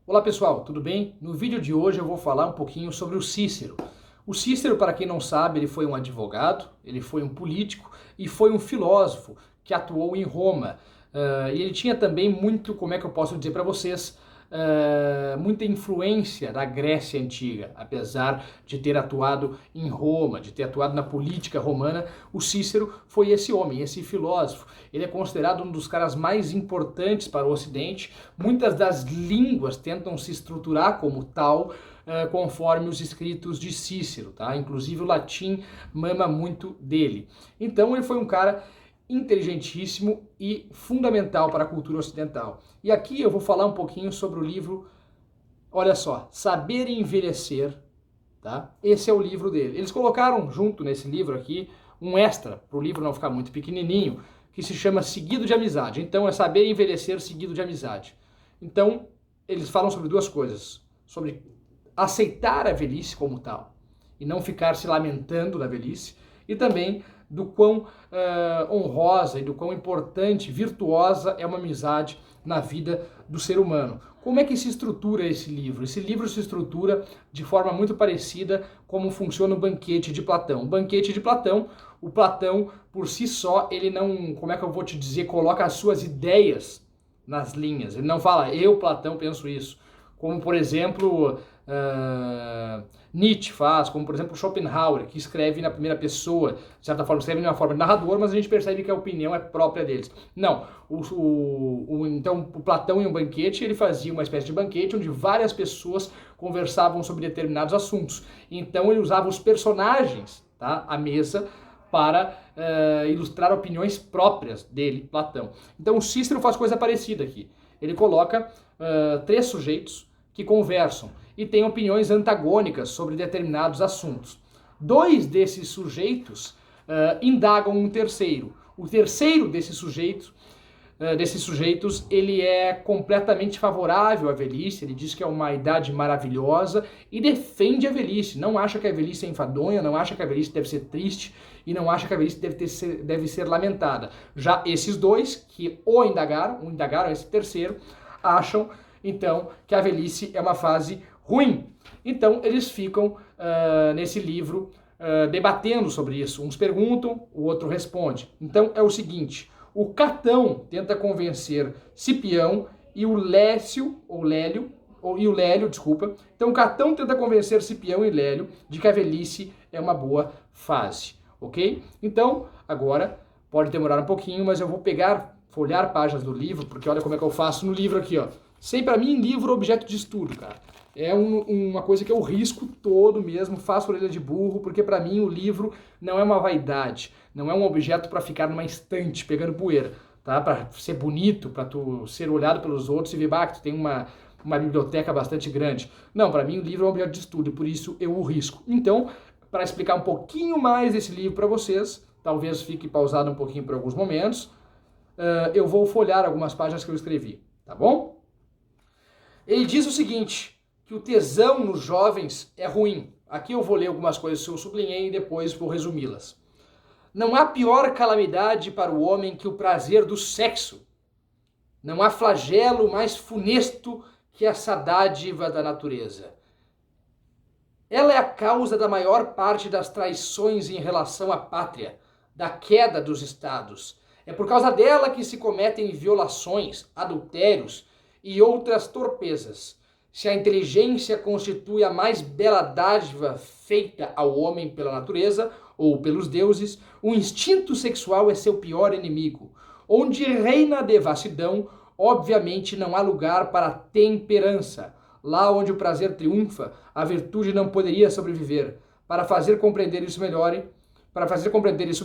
Olá pessoal, tudo bem? No vídeo de hoje eu vou falar um pouquinho sobre o Cícero. O Cícero, para quem não sabe, ele foi um advogado, ele foi um político e foi um filósofo que atuou em Roma. E ele tinha também muito, como é que eu posso dizer para vocês, muita influência da Grécia Antiga. Apesar de ter atuado em Roma, de ter atuado na política romana, o Cícero foi esse homem, esse filósofo. Ele é considerado um dos caras mais importantes para o Ocidente. Muitas das línguas tentam se estruturar como tal, conforme os escritos de Cícero, tá? Inclusive o latim mama muito dele. Então ele foi um cara inteligentíssimo e fundamental para a cultura ocidental. E aqui eu vou falar um pouquinho sobre o livro, olha só, Saber e Envelhecer, tá? Esse é o livro dele. Eles colocaram junto nesse livro aqui um extra, para o livro não ficar muito pequenininho, que se chama Seguido de Amizade. Então é Saber e Envelhecer seguido de amizade. Então eles falam sobre duas coisas, sobre aceitar a velhice como tal e não ficar se lamentando da velhice, e também do quão honrosa e do quão importante, virtuosa é uma amizade na vida do ser humano. Como é que se estrutura esse livro? Esse livro se estrutura de forma muito parecida como funciona o Banquete de Platão. O Banquete de Platão, o Platão por si só, ele não, como é que eu vou te dizer, coloca as suas ideias nas linhas. Ele não fala, eu, Platão, penso isso. Como, por exemplo, Nietzsche faz, como por exemplo Schopenhauer, que escreve na primeira pessoa, de certa forma escreve de uma forma de narrador, mas a gente percebe que a opinião é própria deles. Não, então o Platão em um banquete, ele fazia uma espécie de banquete onde várias pessoas conversavam sobre determinados assuntos. Então ele usava os personagens, tá, à mesa para ilustrar opiniões próprias dele, Platão. Então o Cícero faz coisa parecida aqui. Ele coloca três sujeitos que conversam e têm opiniões antagônicas sobre determinados assuntos. Dois desses sujeitos indagam um terceiro. O terceiro desses sujeitos, ele é completamente favorável à velhice, ele diz que é uma idade maravilhosa e defende a velhice, não acha que a velhice é enfadonha, não acha que a velhice deve ser triste e não acha que a velhice deve ser lamentada. Já esses dois, que o indagaram esse terceiro, acham então que a velhice é uma fase ruim. Então eles ficam nesse livro debatendo sobre isso. Uns perguntam, o outro responde. Então é o seguinte, o Catão tenta convencer Cipião e o Lélio, desculpa. Então o Catão tenta convencer Cipião e Lélio de que a velhice é uma boa fase, ok? Então, agora, pode demorar um pouquinho, mas eu vou folhear páginas do livro, porque olha como é que eu faço no livro aqui, ó. Sem para mim livro objeto de estudo, cara. É uma coisa que eu risco todo mesmo, faço orelha de burro, porque para mim o livro não é uma vaidade, não é um objeto para ficar numa estante pegando poeira, tá? Para ser bonito, para tu ser olhado pelos outros e ver, que tu tem uma biblioteca bastante grande. Não, para mim o livro é um objeto de estudo e por isso eu o risco. Então, para explicar um pouquinho mais desse livro para vocês, talvez fique pausado um pouquinho por alguns momentos, eu vou folhear algumas páginas que eu escrevi, tá bom? Ele diz o seguinte, que o tesão nos jovens é ruim. Aqui eu vou ler algumas coisas que eu sublinhei e depois vou resumi-las. Não há pior calamidade para o homem que o prazer do sexo. Não há flagelo mais funesto que essa dádiva da natureza. Ela é a causa da maior parte das traições em relação à pátria, da queda dos estados. É por causa dela que se cometem violações, adultérios e outras torpezas. Se a inteligência constitui a mais bela dádiva feita ao homem pela natureza ou pelos deuses, o instinto sexual é seu pior inimigo. Onde reina a devassidão, obviamente não há lugar para a temperança. Lá onde o prazer triunfa, a virtude não poderia sobreviver. Para fazer compreender isso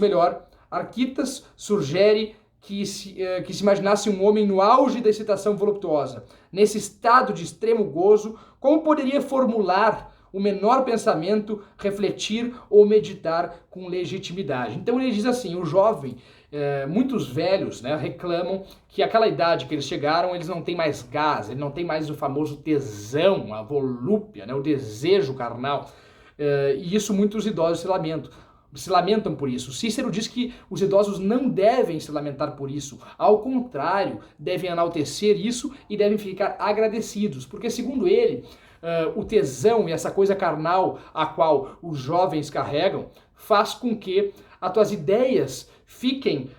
melhor, Arquitas sugere que se imaginasse um homem no auge da excitação voluptuosa. Nesse estado de extremo gozo, como poderia formular o menor pensamento, refletir ou meditar com legitimidade? Então ele diz assim, o jovem, muitos velhos, né, reclamam que aquela idade que eles chegaram, eles não têm mais gás, eles não têm mais o famoso tesão, a volúpia, né, o desejo carnal, e isso muitos idosos se lamentam. se lamentam por isso. Cícero diz que os idosos não devem se lamentar por isso. Ao contrário, devem enaltecer isso e devem ficar agradecidos. Porque, segundo ele, o tesão e essa coisa carnal a qual os jovens carregam faz com que as tuas ideias fiquem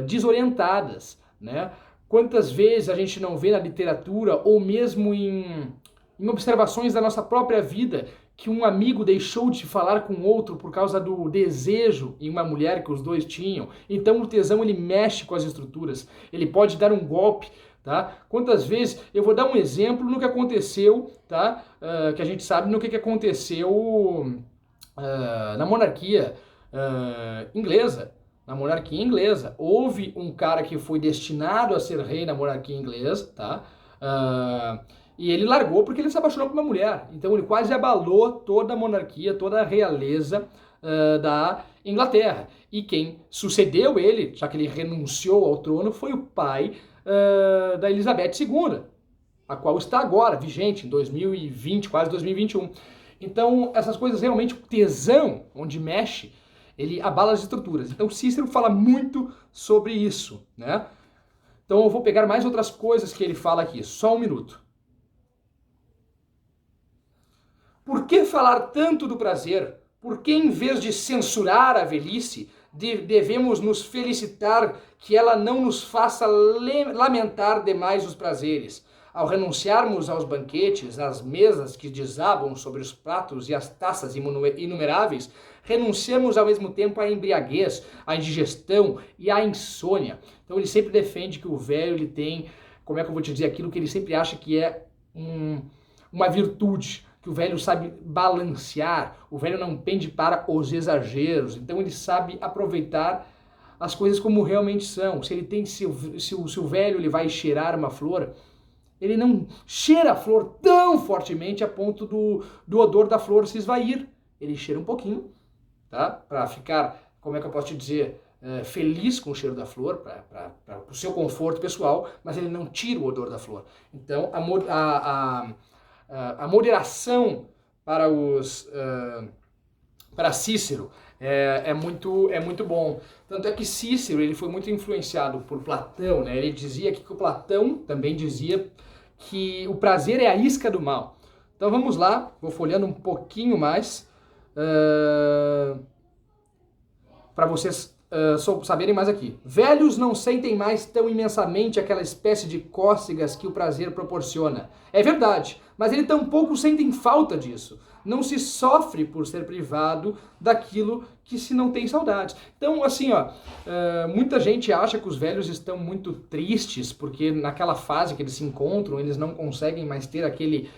desorientadas, né? Quantas vezes a gente não vê na literatura ou mesmo em observações da nossa própria vida que um amigo deixou de falar com outro por causa do desejo em uma mulher que os dois tinham. Então o tesão ele mexe com as estruturas, ele pode dar um golpe, tá? Quantas vezes, eu vou dar um exemplo no que aconteceu, tá? Que a gente sabe no que aconteceu na monarquia inglesa. Na monarquia inglesa, houve um cara que foi destinado a ser rei na monarquia inglesa, tá? E ele largou porque ele se apaixonou por uma mulher. Então ele quase abalou toda a monarquia, toda a realeza da Inglaterra. E quem sucedeu ele, já que ele renunciou ao trono, foi o pai da Elizabeth II, a qual está agora vigente, em 2020, quase 2021. Então essas coisas realmente, o tesão, onde mexe, ele abala as estruturas. Então Cícero fala muito sobre isso, né? Então eu vou pegar mais outras coisas que ele fala aqui, só um minuto. Por que falar tanto do prazer? Por que, em vez de censurar a velhice, devemos nos felicitar que ela não nos faça lamentar demais os prazeres? Ao renunciarmos aos banquetes, às mesas que desabam sobre os pratos e às taças inumeráveis, renunciamos ao mesmo tempo à embriaguez, à indigestão e à insônia. Então ele sempre defende que o velho ele tem, como é que eu vou te dizer, aquilo que ele sempre acha que é uma virtude, que o velho sabe balancear, o velho não pende para os exageros, então ele sabe aproveitar as coisas como realmente são. Se ele tem, se o velho ele vai cheirar uma flor, ele não cheira a flor tão fortemente a ponto do odor da flor se esvair. Ele cheira um pouquinho, tá? Para ficar, como é que eu posso te dizer, feliz com o cheiro da flor, para o seu conforto pessoal, mas ele não tira o odor da flor. Então, a moderação para Cícero é muito bom. Tanto é que Cícero ele foi muito influenciado por Platão, né? Ele dizia que o Platão também dizia que o prazer é a isca do mal. Então vamos lá, vou folheando um pouquinho mais para vocês saberem mais aqui. Velhos não sentem mais tão imensamente aquela espécie de cócegas que o prazer proporciona. É verdade, mas eles tampouco sentem falta disso. Não se sofre por ser privado daquilo que se não tem saudades. Então, assim, muita gente acha que os velhos estão muito tristes porque naquela fase que eles se encontram, eles não conseguem mais ter aquele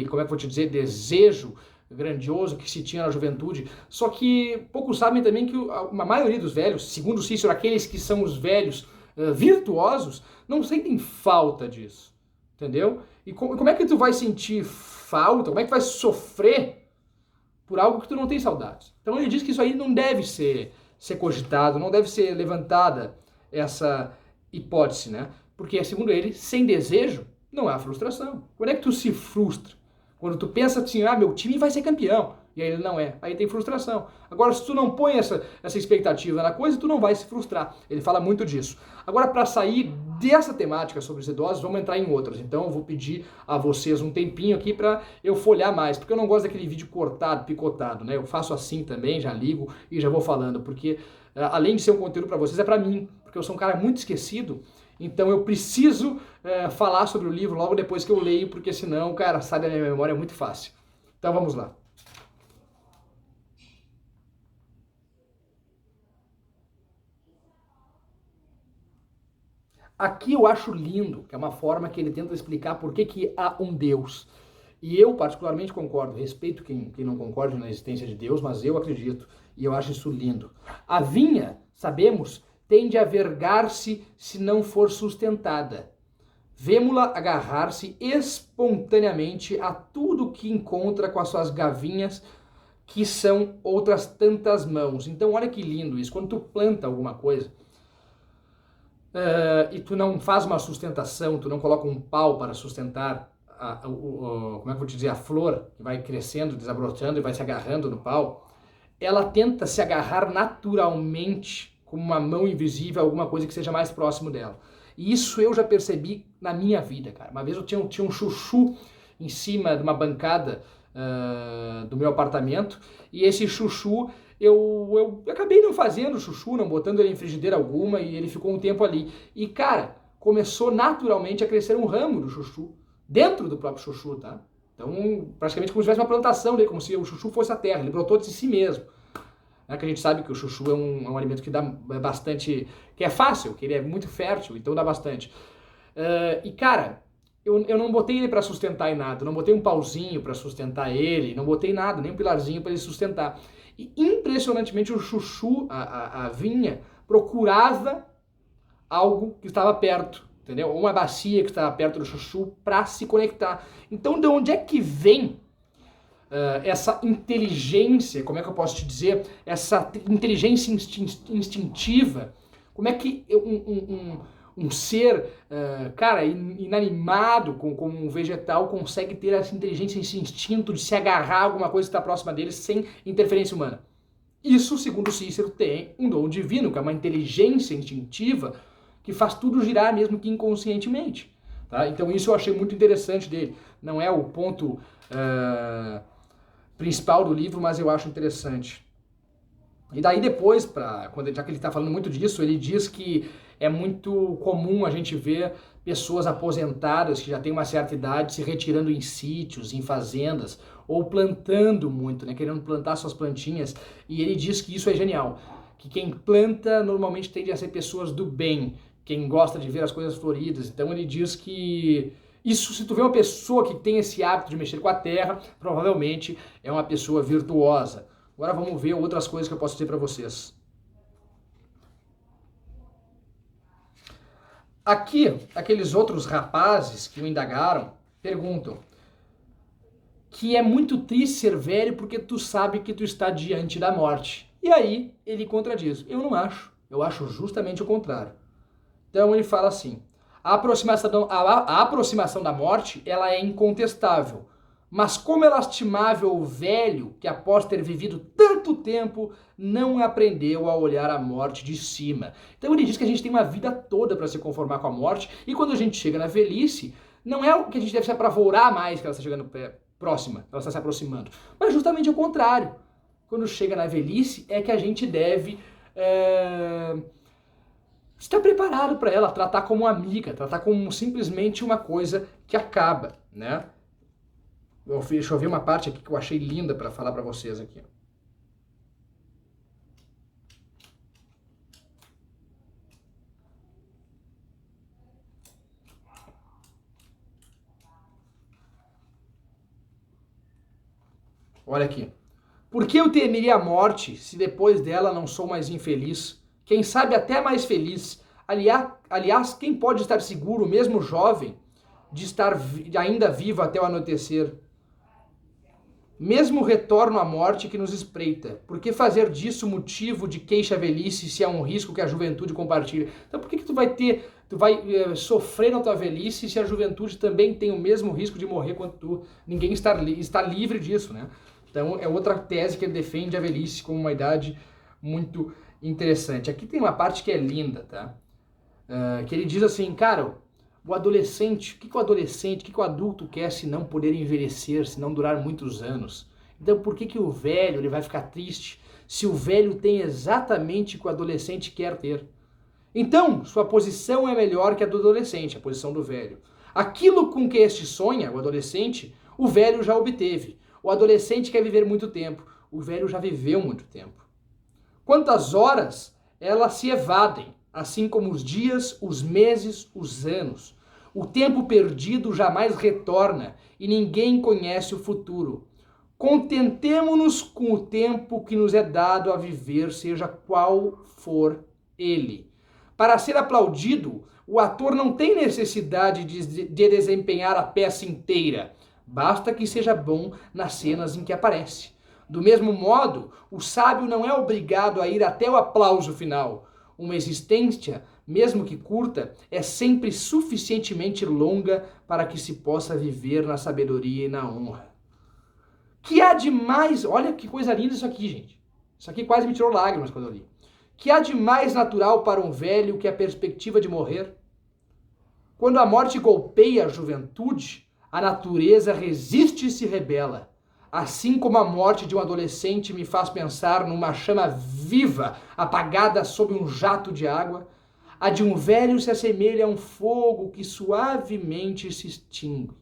como é que eu vou te dizer, desejo grandioso que se tinha na juventude. Só que poucos sabem também que a maioria dos velhos, segundo Cícero, aqueles que são os velhos virtuosos, não sentem falta disso, entendeu? E como é que tu vai sentir falta, como é que vai sofrer por algo que tu não tem saudades? Então ele diz que isso aí não deve ser cogitado, não deve ser levantada essa hipótese, né? Porque, segundo ele, sem desejo não há frustração. Quando é que tu se frustra? Quando tu pensa assim, meu time vai ser campeão, e aí ele não é, aí tem frustração. Agora, se tu não põe essa expectativa na coisa, tu não vai se frustrar. Ele fala muito disso. Agora, para sair dessa temática sobre os idosos, vamos entrar em outras. Então, eu vou pedir a vocês um tempinho aqui para eu folhear mais, porque eu não gosto daquele vídeo cortado, picotado, né? Eu faço assim também, já ligo e já vou falando, porque além de ser um conteúdo para vocês, é para mim, porque eu sou um cara muito esquecido. Então eu preciso falar sobre o livro logo depois que eu leio, porque senão, cara, sai da minha memória muito fácil. Então vamos lá. Aqui eu acho lindo, que é uma forma que ele tenta explicar por que há um Deus. E eu particularmente concordo, respeito quem não concorda na existência de Deus, mas eu acredito, e eu acho isso lindo. A vinha, sabemos, tende a vergar-se se não for sustentada. Vemo-la agarrar-se espontaneamente a tudo que encontra com as suas gavinhas, que são outras tantas mãos. Então olha que lindo isso, quando tu planta alguma coisa, e tu não faz uma sustentação, tu não coloca um pau para sustentar como é que eu vou te dizer, a flor que vai crescendo, desabrochando e vai se agarrando no pau, ela tenta se agarrar naturalmente como uma mão invisível a alguma coisa que seja mais próximo dela. E isso eu já percebi na minha vida, cara. Uma vez eu tinha um chuchu em cima de uma bancada do meu apartamento, e esse chuchu, eu acabei não fazendo chuchu, não botando ele em frigideira alguma, e ele ficou um tempo ali. E, cara, começou naturalmente a crescer um ramo do chuchu, dentro do próprio chuchu, tá? Então, praticamente como se tivesse uma plantação dele, como se o chuchu fosse a terra, ele brotou de si mesmo. Que a gente sabe que o chuchu é um alimento que dá bastante, que é fácil, que ele é muito fértil, então dá bastante. E, cara, eu não botei ele para sustentar em nada, não botei um pauzinho para sustentar ele, não botei nada, nem um pilarzinho para ele sustentar. E impressionantemente o chuchu, a vinha, procurava algo que estava perto, entendeu? Uma bacia que estava perto do chuchu para se conectar. Então, de onde é que vem essa inteligência, como é que eu posso te dizer? Essa inteligência instintiva? Como é que um ser, cara, inanimado, como um vegetal, consegue ter essa inteligência, esse instinto de se agarrar a alguma coisa que está próxima dele sem interferência humana? Isso, segundo Cícero, tem um dom divino, que é uma inteligência instintiva que faz tudo girar mesmo que inconscientemente. Tá? Então isso eu achei muito interessante dele. Não é o ponto principal do livro, mas eu acho interessante. E daí depois, já que ele está falando muito disso, ele diz que é muito comum a gente ver pessoas aposentadas que já têm uma certa idade se retirando em sítios, em fazendas, ou plantando muito, né, querendo plantar suas plantinhas, e ele diz que isso é genial, que quem planta normalmente tende a ser pessoas do bem, quem gosta de ver as coisas floridas. Então ele diz que isso, se tu vê uma pessoa que tem esse hábito de mexer com a terra, provavelmente é uma pessoa virtuosa. Agora vamos ver outras coisas que eu posso dizer para vocês. Aqui, aqueles outros rapazes que o indagaram perguntam que é muito triste ser velho porque tu sabe que tu está diante da morte. E aí ele contradiz: eu não acho, eu acho justamente o contrário. Então ele fala assim: a aproximação da morte, ela é incontestável. Mas como é lastimável o velho que, após ter vivido tanto tempo, não aprendeu a olhar a morte de cima. Então ele diz que a gente tem uma vida toda para se conformar com a morte, e quando a gente chega na velhice, não é o que a gente deve se apavorar mais que ela está chegando próxima, ela está se aproximando, mas justamente o contrário. Quando chega na velhice é que a gente deve estar preparado para ela, tratar como amiga, tratar como simplesmente uma coisa que acaba, né? Deixa eu ver uma parte aqui que eu achei linda para falar para vocês aqui. Olha aqui. Por que eu temeria a morte se depois dela não sou mais infeliz? Quem sabe até mais feliz. Aliás, quem pode estar seguro, mesmo jovem, de estar ainda vivo até o anoitecer? Mesmo o retorno à morte que nos espreita. Por que fazer disso motivo de queixa velhice se é um risco que a juventude compartilha? Então por que tu vai sofrer na tua velhice se a juventude também tem o mesmo risco de morrer quanto tu? Ninguém está livre disso, né? Então é outra tese que ele defende a velhice como uma idade muito interessante. Aqui tem uma parte que é linda, tá? Que ele diz assim, cara, o adolescente, o que o adolescente, o que o adulto quer se não poder envelhecer, se não durar muitos anos? Então por que o velho ele vai ficar triste se o velho tem exatamente o que o adolescente quer ter? Então, sua posição é melhor que a do adolescente, a posição do velho. Aquilo com que este sonha, o adolescente, o velho já obteve. O adolescente quer viver muito tempo, o velho já viveu muito tempo. Quantas horas elas se evadem, assim como os dias, os meses, os anos. O tempo perdido jamais retorna e ninguém conhece o futuro. Contentemo-nos com o tempo que nos é dado a viver, seja qual for ele. Para ser aplaudido, o ator não tem necessidade de desempenhar a peça inteira. Basta que seja bom nas cenas em que aparece. Do mesmo modo, o sábio não é obrigado a ir até o aplauso final. Uma existência, mesmo que curta, é sempre suficientemente longa para que se possa viver na sabedoria e na honra. Que há de mais? Olha que coisa linda isso aqui, gente. Isso aqui quase me tirou lágrimas quando eu li. Que há de mais natural para um velho que a perspectiva de morrer? Quando a morte golpeia a juventude, a natureza resiste e se rebela. Assim como a morte de um adolescente me faz pensar numa chama viva apagada sob um jato de água, a de um velho se assemelha a um fogo que suavemente se extingue.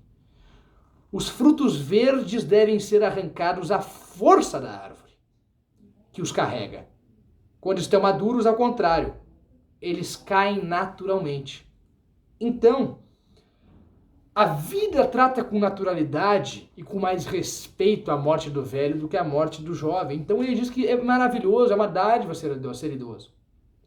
Os frutos verdes devem ser arrancados à força da árvore que os carrega. Quando estão maduros, ao contrário, eles caem naturalmente. Então, a vida trata com naturalidade e com mais respeito a morte do velho do que a morte do jovem. Então ele diz que é maravilhoso, é uma dádiva ser idoso.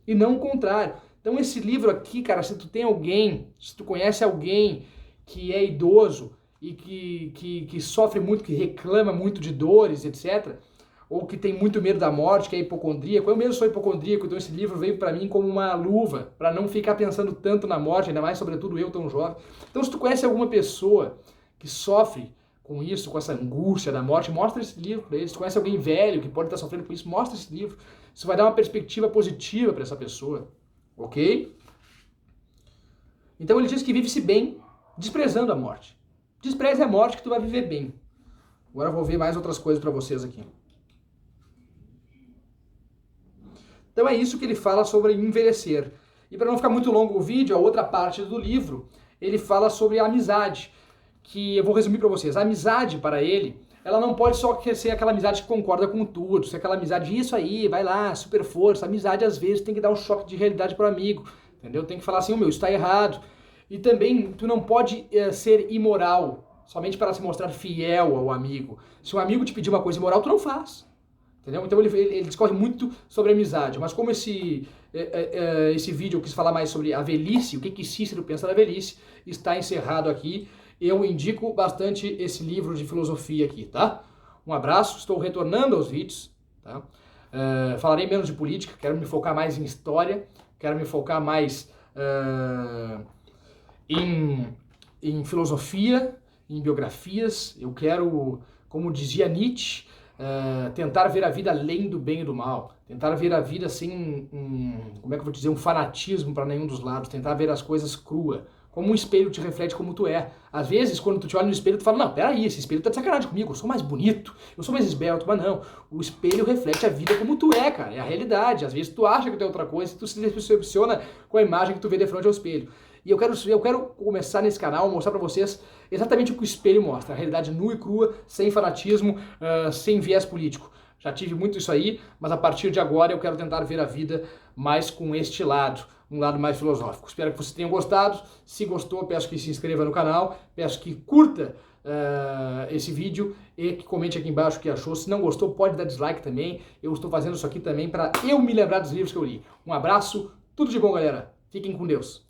E não o contrário. Então esse livro aqui, cara, se tu tem alguém, se tu conhece alguém que é idoso e que sofre muito, que reclama muito de dores, etc., ou que tem muito medo da morte, que é hipocondríaco. Eu mesmo sou hipocondríaco, então esse livro veio para mim como uma luva, para não ficar pensando tanto na morte, ainda mais sobretudo eu tão jovem. Então se tu conhece alguma pessoa que sofre com isso, com essa angústia da morte, mostra esse livro para eles. Se tu conhece alguém velho que pode estar sofrendo com isso, mostra esse livro. Isso vai dar uma perspectiva positiva para essa pessoa, ok? Então ele diz que vive-se bem, desprezando a morte. Despreze a morte que tu vai viver bem. Agora eu vou ver mais outras coisas para vocês aqui. Então é isso que ele fala sobre envelhecer. E para não ficar muito longo o vídeo, a outra parte do livro, ele fala sobre a amizade, que eu vou resumir para vocês. A amizade, para ele, ela não pode só ser aquela amizade que concorda com tudo, ser aquela amizade, isso aí, vai lá, super força. A amizade, às vezes, tem que dar um choque de realidade para o amigo, entendeu? Tem que falar assim, isso está errado. E também, tu não pode ser imoral, somente para se mostrar fiel ao amigo. Se um amigo te pedir uma coisa imoral, tu não faz. Entendeu? Então ele discorre muito sobre a amizade, mas como esse vídeo eu quis falar mais sobre a velhice, o que Cícero pensa da velhice, está encerrado aqui. Eu indico bastante esse livro de filosofia aqui, tá? Um abraço, estou retornando aos vídeos, tá? Falarei menos de política, quero me focar mais em história, quero me focar mais em filosofia, em biografias. Eu quero, como dizia Nietzsche, tentar ver a vida além do bem e do mal, tentar ver a vida sem como é que eu vou dizer, um fanatismo para nenhum dos lados, tentar ver as coisas crua, como um espelho te reflete como tu é. Às vezes, quando tu te olha no espelho, tu fala, não, peraí, esse espelho tá de sacanagem comigo, eu sou mais bonito, eu sou mais esbelto, mas não, o espelho reflete a vida como tu é, cara, é a realidade. Às vezes tu acha que tu é outra coisa, tu se decepciona com a imagem que tu vê de frente ao espelho. E eu quero começar nesse canal, mostrar pra vocês exatamente o que o espelho mostra, a realidade nua e crua, sem fanatismo, sem viés político. Já tive muito isso aí, mas a partir de agora eu quero tentar ver a vida mais com este lado, um lado mais filosófico. Espero que vocês tenham gostado. Se gostou, peço que se inscreva no canal, peço que curta esse vídeo e que comente aqui embaixo o que achou. Se não gostou, pode dar dislike também. Eu estou fazendo isso aqui também para eu me lembrar dos livros que eu li. Um abraço, tudo de bom, galera. Fiquem com Deus.